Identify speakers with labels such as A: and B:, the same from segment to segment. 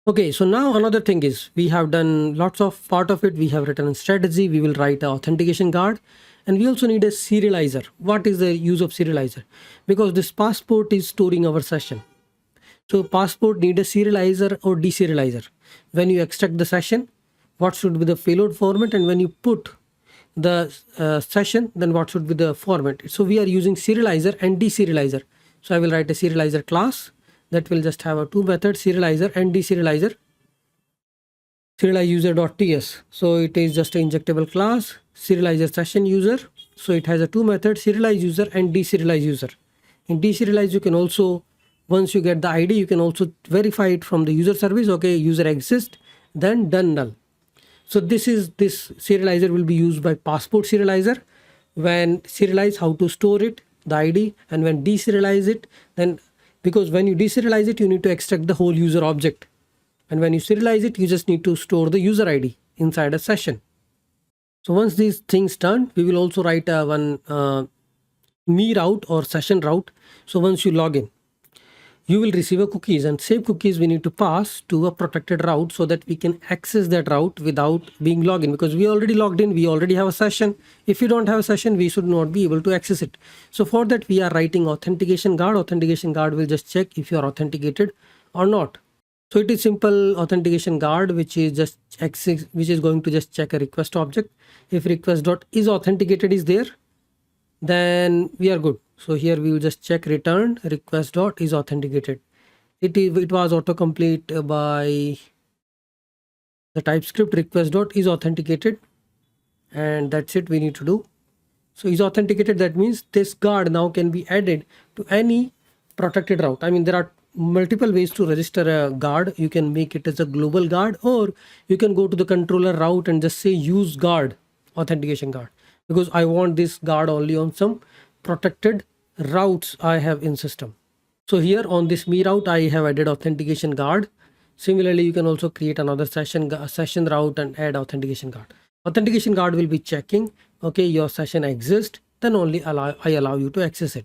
A: Okay, so now another thing is we have done lots of part of it. We have written a strategy. We will write an authentication guard, and we also need a serializer. What is the use of serializer? Because this passport is storing our session. So passport need a serializer or deserializer. When you extract the session, what should be the payload format, and when you put the session, then what should be the format. So we are using serializer and deserializer. So I will write a serializer class that will just have a two methods, serializer and deserializer. Serialize user.ts. So it is just an injectable class, serializer session user. So it has a two methods, serialize user and deserialize user. In deserialize, you can also, once you get the ID, you can also verify it from the user service. Okay, user exists, then done null. So this serializer will be used by passport serializer. When serialize, how to store it, the ID, and when deserialize it, then because when you deserialize it, you need to extract the whole user object. And when you serialize it, you just need to store the user ID inside a session. So once these things done, we will also write one me route or session route. So once you log in, you will receive a cookies, and same cookies we need to pass to a protected route so that we can access that route without being logged in, because we already logged in, we already have a session. If you don't have a session, we should not be able to access it. So for that, we are writing authentication guard. Authentication guard will just check if you are authenticated or not. So it is simple authentication guard, which is going to just check a request object. If request.isAuthenticated is there, then we are good. So here we will just check return request.isAuthenticated. It was autocomplete by the TypeScript request.isAuthenticated, and that's it we need to do. So is authenticated, that means this guard now can be added to any protected route. I mean, there are multiple ways to register a guard. You can make it as a global guard, or you can go to the controller route and just say use guard, authentication guard, because I want this guard only on some protected routes I have in system. So here on this me route, I have added authentication guard. Similarly, you can also create another session route and add authentication guard. Authentication guard will be checking, okay, your session exists, then only I allow you to access it.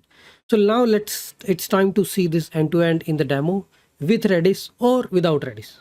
A: So now it's time to see this end-to-end in the demo with Redis or without Redis.